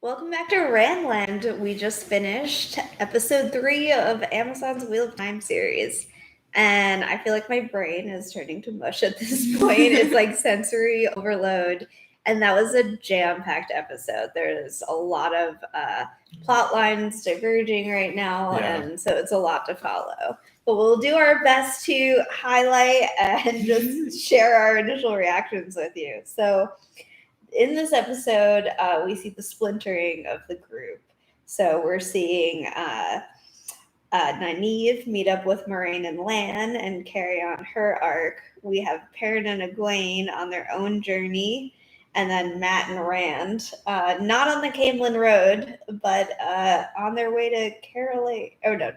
Welcome back to Randland. We just finished episode 3 of Amazon's Wheel of Time series. And I feel like my brain is turning to mush at this point. It's like sensory overload. And that was a jam-packed episode. There's a lot of plot lines diverging right now, and so it's a lot to follow. But we'll do our best to highlight and just share our initial reactions with you. So in this episode, we see the splintering of the group. So we're seeing Nynaeve meet up with Moraine and Lan and carry on her arc. We have Perrin and Egwene on their own journey. And then Matt and Rand, not on the Camelin Road, but on their way to Carolina. Oh, no.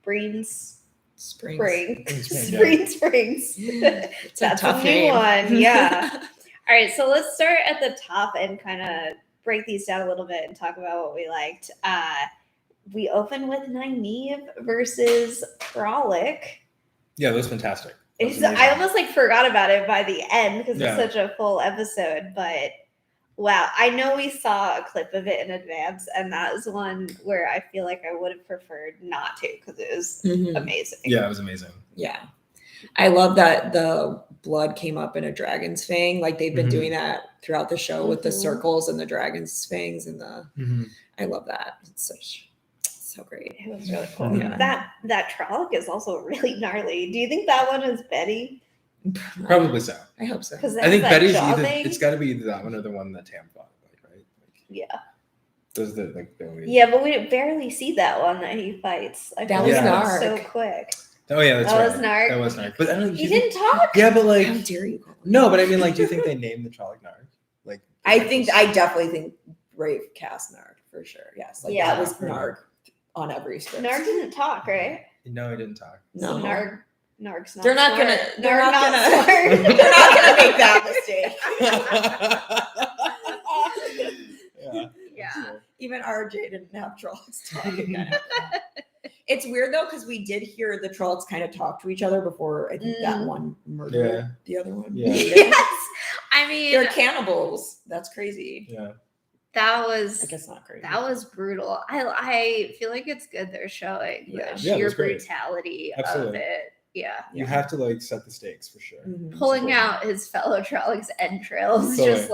Springs. That's a new one. Yeah. All right, so let's start at the top and kind of break these down a little bit and talk about what we liked. We open with Nynaeve versus Frolic. Yeah, that was fantastic. I almost forgot about it by the end because it's such a full episode, but wow. I know we saw a clip of it in advance, and that is one where I feel like I would have preferred not to because it was amazing. Yeah, it was amazing. Yeah. I love that the blood came up in a dragon's fang. Like they've been doing that throughout the show with the circles and the dragon's fangs and the I love that. It's so great. It was really cool. Yeah. That Trolloc is also really gnarly. Do you think that one is Betty? Probably so. I hope so. I think Betty's it's got to be either that one or the one that Tam fought, right? Yeah. Those are the only. Yeah, but we barely see that one that he fights. That was Narg. So quick. Oh yeah, that's right. That was Narg. But I don't. He didn't talk. Yeah, but how dare you? No, but I mean, do you think they named the Trolloc Narg? I definitely think Rafe cast Narg for sure. Yes, that was Narg on every script. Narg didn't talk, right? No, he didn't talk. No, so Narg's not. They're not smart. gonna. They're not gonna. They're not gonna make that mistake. Yeah. Even RJ didn't have Trollocs talking. It's weird though because we did hear the Trollocs kind of talk to each other before. I think that one murdered the other one. Yeah. Yes. I mean, they're cannibals. That's crazy. Yeah. That was. I guess not crazy. That was brutal. I feel like it's good they're showing the sheer brutality of it. Yeah. You have to set the stakes for sure. Pulling out his fellow Trollocs entrails, just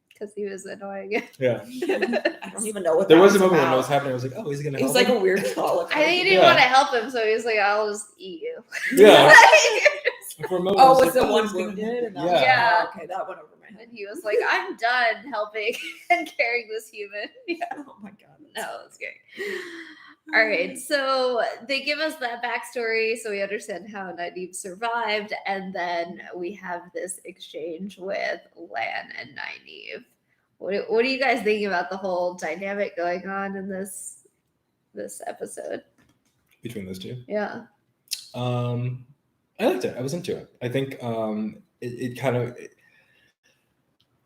because he was annoying. Yeah. I don't even know what there was a moment when it was happening. I was like, oh, he's gonna help He's like a weird Trolloc. I think he didn't want to help him, so he was like, I'll just eat you. Yeah. Was the one wounded? And okay, that went over my head. And he was like, I'm done helping and carrying this human. Yeah. Oh my god. No, that's great. All right, so they give us that backstory so we understand how Nynaeve survived, and then we have this exchange with Lan and Nynaeve. What are you guys thinking about the whole dynamic going on in this episode? Between those two? Yeah. I liked it. I was into it. I think it kind of...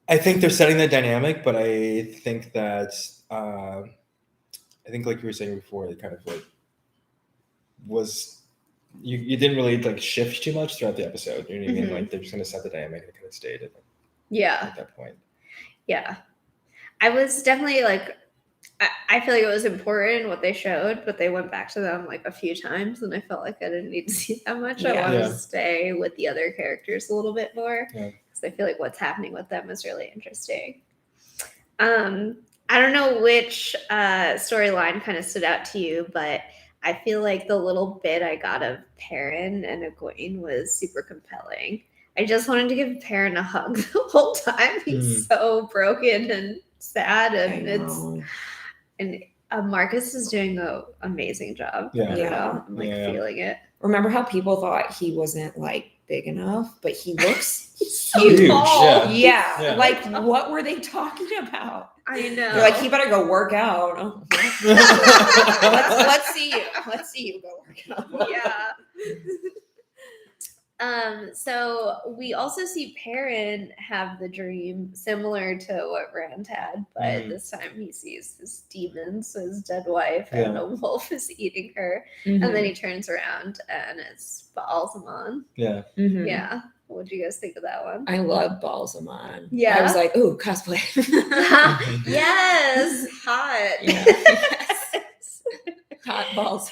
I think they're setting that dynamic, but I think that... I think like you were saying before, it kind of was you didn't really shift too much throughout the episode. You know what I mean? They're just gonna set the dynamic and it kind of stayed at that point. Yeah. I was definitely I feel like it was important what they showed, but they went back to them a few times and I felt like I didn't need to see that much. I wanted to stay with the other characters a little bit more because I feel like what's happening with them is really interesting. I don't know which storyline kind of stood out to you, but I feel like the little bit I got of Perrin and Egwene was super compelling. I just wanted to give Perrin a hug the whole time. He's so broken and sad, and Marcus is doing an amazing job. Yeah. I'm feeling it. Remember how people thought he wasn't big enough, but he looks huge. Yeah. What were they talking about? I know. They're he better go work out. Oh. let's see you. Let's see you go work out. Yeah. So we also see Perrin have the dream similar to what Rand had, but this time he sees his demons, so his dead wife, and a wolf is eating her, and then he turns around and it's Baalzamon. Yeah. Yeah. What did you guys think of that one? I love Balsamon. Yeah. I was like, ooh, cosplay. Yes, hot. Yeah. Hot balls.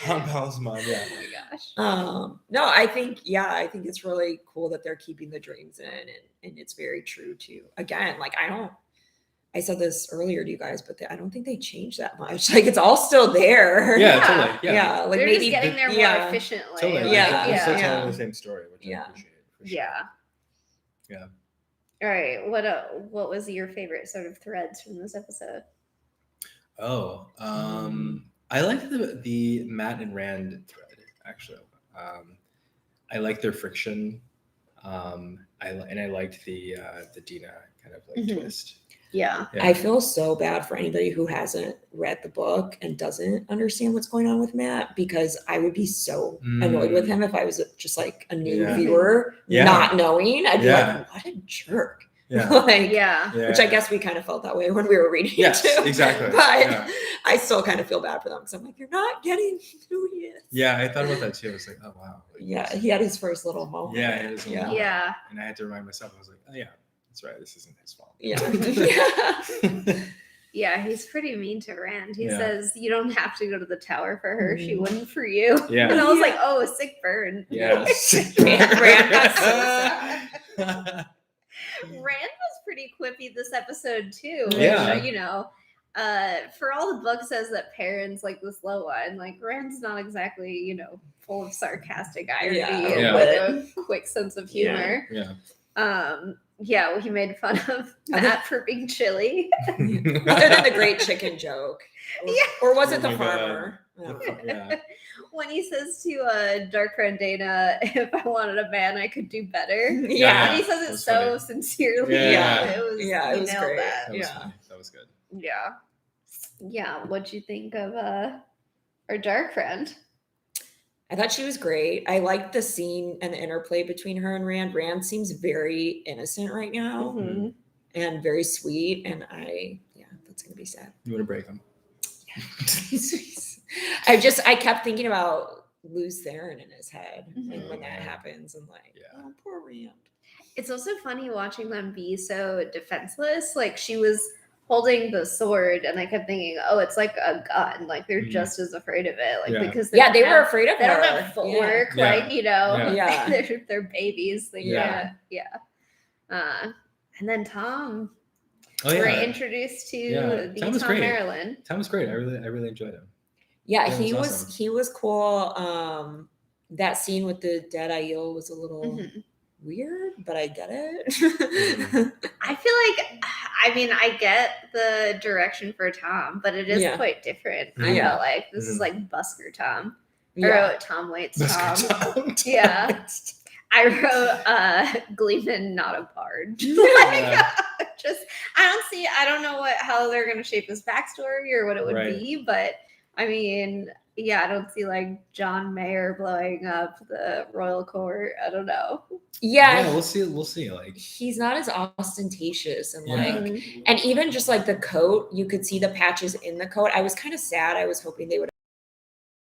Hot Balsamon, yeah. Oh my gosh. No, I think it's really cool that they're keeping the dreams in, and it's very true to, again, like I said this earlier to you guys, but I don't think they changed that much. Like it's all still there. Yeah, totally. Yeah. Like they're maybe just getting there more efficiently. Totally. Yeah. They're still Yeah. telling the same story, which I appreciate. For sure. Yeah. All right. What was your favorite sort of threads from this episode? Oh, I like the Matt and Rand thread actually. I like their friction. I liked the Dina kind of like twist. Yeah. I feel so bad for anybody who hasn't read the book and doesn't understand what's going on with Matt, because I would be so annoyed with him if I was just like a new viewer, not knowing. I'd be like, what a jerk. Yeah. Which I guess we kind of felt that way when we were reading it too. Exactly. But I still kind of feel bad for them because I'm like, you're not getting who he is. Yeah, I thought about that too. I was like, oh wow. Like, he had his first little moment. Yeah, he had his moment. Yeah. And I had to remind myself, I was like, oh yeah, that's right. This isn't his fault. Yeah. Yeah, he's pretty mean to Rand. He says, you don't have to go to the tower for her. She wouldn't for you. Yeah. And I was like, oh, a sick burn. Yeah. Rand got so sad. Rand was pretty quippy this episode too. Yeah. Which, for all the book says that Perrin's like the slow one, like Rand's not exactly, full of sarcastic irony and with a quick sense of humor. Yeah. He made fun of Matt for being chilly. Other than the great chicken joke. Or was it the farmer? Yeah. When he says to dark friend Dana, if I wanted a man, I could do better. Yeah. And he says it so sincerely. Yeah. It was great. That was good. Yeah. What'd you think of our dark friend? I thought she was great. I liked the scene and the interplay between her and Rand. Rand seems very innocent right now and very sweet. And that's going to be sad. You want to break him? I kept thinking about Luz Theron in his head and when that happens, and like, oh, poor Rand. It's also funny watching them be so defenseless. Like she was holding the sword, and I kept thinking, oh, it's like a gun. Like they're just as afraid of it. Like because they were afraid of her. They don't have footwork, they're babies. Like, and then Tom. We're introduced to the Tom Amyrlin. Tom was great. I really enjoyed him. Yeah, he was cool. That scene with the dead Aiel was a little weird, but I get it. I feel like, I get the direction for Tom, but it is quite different. I felt like this is like Busker Tom. I wrote Tom Waits Tom. Yeah. I wrote Gleeman, not a bard. I don't know how they're gonna shape his backstory or what it would be, but I don't see like John Mayer blowing up the royal court. I don't know. Yeah, we'll see. Like he's not as ostentatious and and even just like the coat, you could see the patches in the coat. I was kind of sad. I was hoping they would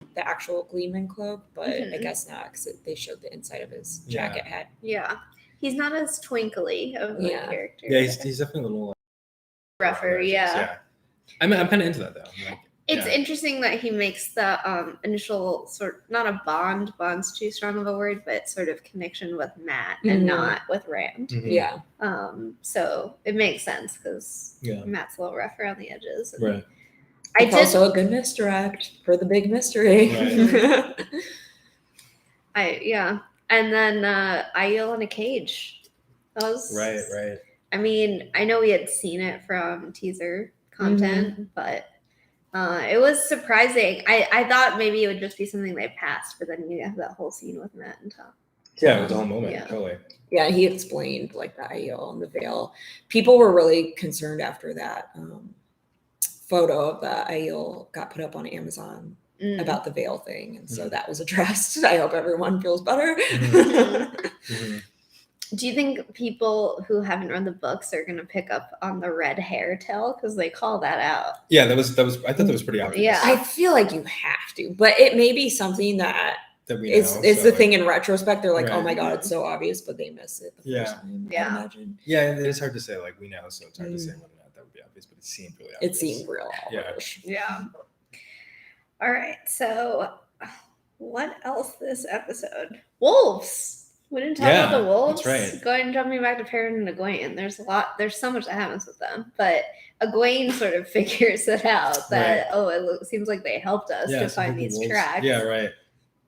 have the actual Gleeman cloak, but I guess not, because they showed the inside of his jacket head. Yeah, he's not as twinkly of a character. Yeah, he's definitely a little rougher. Yeah. I'm kind of into that though. It's interesting that he makes the initial not a bond's too strong of a word, but sort of connection with Matt and not with Rand. Yeah. So it makes sense because Matt's a little rough around the edges. Right. It's also a good misdirect for the big mystery. Right. And then Aiel in a cage. That was right. I know we had seen it from teaser content, but it was surprising. I thought maybe it would just be something they passed, but then you have that whole scene with Matt and Tom. Yeah, it was the whole moment. Totally. Yeah, he explained like the Aiel and the veil. People were really concerned after that photo of the Aiel got put up on Amazon about the veil thing, and so that was addressed. I hope everyone feels better. Do you think people who haven't read the books are going to pick up on the red hair tell? Because they call that out. Yeah, that was. I thought that was pretty obvious. Yeah, I feel like you have to, but it may be something that that we it's know. it's so, the like, thing in retrospect. They're like, oh Right. my god, it's so obvious, but they miss it the Yeah. first time. Yeah. I imagine. Yeah, and it's hard to say. Like we know, so it's hard to say whether or not that would be obvious. But it seemed really obvious. It seemed real. Yeah. obvious. Yeah. All right. So, what else this episode? Wolves. We didn't talk about the Yeah, wolves. that's right. Going jumping back to Perrin and Egwene. There's so much that happens with them, but Egwene sort of figures it out that seems like they helped us to so find the these wolves- tracks. Yeah, right.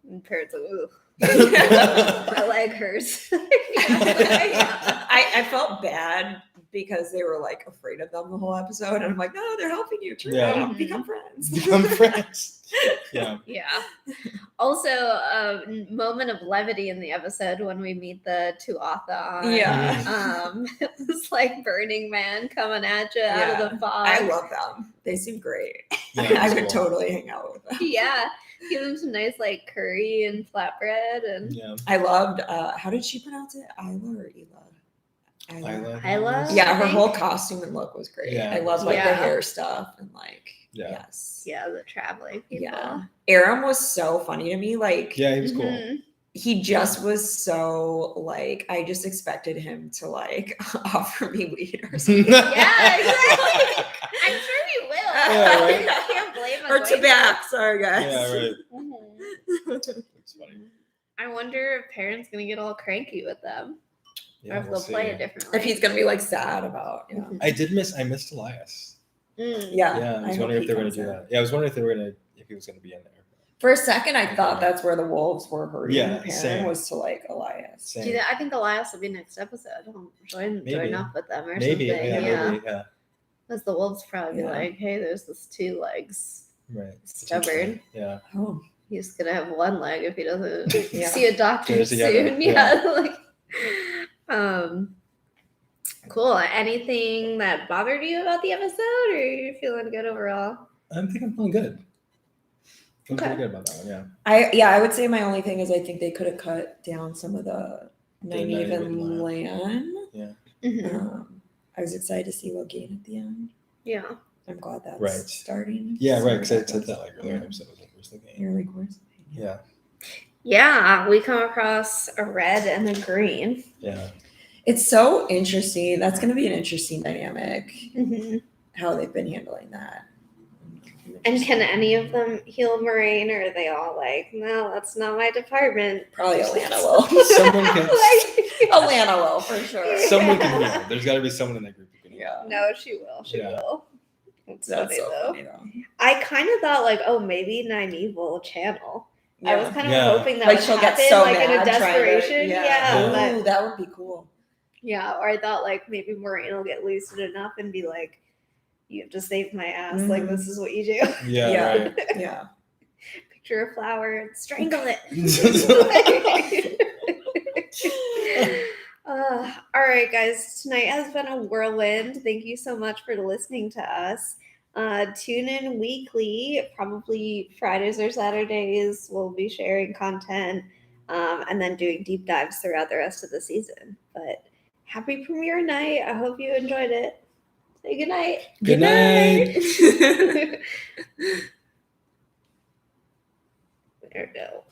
And Perrin's like, ooh, my leg hurts. I felt bad because they were like afraid of them the whole episode, and I'm like, no, they're helping you. Turn Yeah. out, become friends. Become friends. Yeah. Yeah. Also, a moment of levity in the episode when we meet the Tuatha. Yeah. It was like Burning Man coming at you out of the fog. I love them. They seem great. Yeah, I it's would cool. totally hang out with them. Yeah. Give them some nice like curry and flatbread and Yeah. I loved. How did she pronounce it? Isla or Ela? Isla? Yeah, I her think. whole costume and look was great. Yeah, I love like Yeah. the hair stuff and like yes. Yeah, the traveling people. Yeah. Aram was so funny to me. Like Yeah, he was cool. Mhm. he just was so like I just expected him to like offer me weed or something. Yeah, exactly. I'm sure he will. Yeah, right. I can't blame him. Or tobacco, sorry guys. Yeah, right. Mhm. It's funny. I wonder if Perrin's gonna get all cranky with them, Yeah, or if we'll they'll play see. it differently. If he's gonna be like sad about I missed Elias. Mm. yeah. Yeah, I was hope wondering if he they were gonna comes do in. that. Yeah, I was wondering if he was gonna be in there. For a second, I thought that's where the wolves were hurting. Yeah, Perrin same. was to like Elias. Same. Do you I think Elias will be next episode. He'll join Maybe. up with them or Maybe, something. maybe, yeah. Because the wolves probably be Yeah. like, hey, there's this 2 legs. Right. Stubborn. Yeah. Oh, He's gonna have 1 leg if he doesn't Yeah. see a doctor Get it together, soon. yeah. Cool. Anything that bothered you about the episode, or are you feeling good overall? I think I'm feeling good. Feeling Okay. pretty good about that one, yeah. I would say my only thing is I think they could have cut down some of the Nynaeve and Nynaeve Lan. Yeah. Mhm. I was excited to see what gain at the end. Yeah. I'm glad that's Right. starting. Yeah, right. Because I Because said that like earlier in the episode. Was the game. You're like, where's Yeah. Yeah, we come across a red and a green. Yeah. It's so interesting. That's going to be an interesting dynamic. Mm-hmm. How they've been handling that. And can any of them heal Moraine, or are they all like, no, that's not my department? Probably Alana will. Someone can. Alana will for sure. Someone can heal. There's got to be someone in that group who can heal. Yeah. No, she will. She Yeah. will. It's That's funny, so though. funny though. I kind of thought like, oh, maybe Nynaeve will channel. I was kind of Yeah. hoping that Like would she'll get happen, so like in a mad trying to- desperation. Yeah. But Ooh, that would be cool. yeah, or I thought like maybe Moraine will get lucid enough and be like, "You have to save my ass. Like Mhm. this is what you do." Yeah. Yeah. Right. Yeah. Picture a flower and strangle it. All right, guys. Tonight has been a whirlwind. Thank you so much for listening to us. Tune in weekly, probably Fridays or Saturdays. We'll be sharing content and then doing deep dives throughout the rest of the season. But happy premiere night. I hope you enjoyed it. Say good night. Good night. There we go.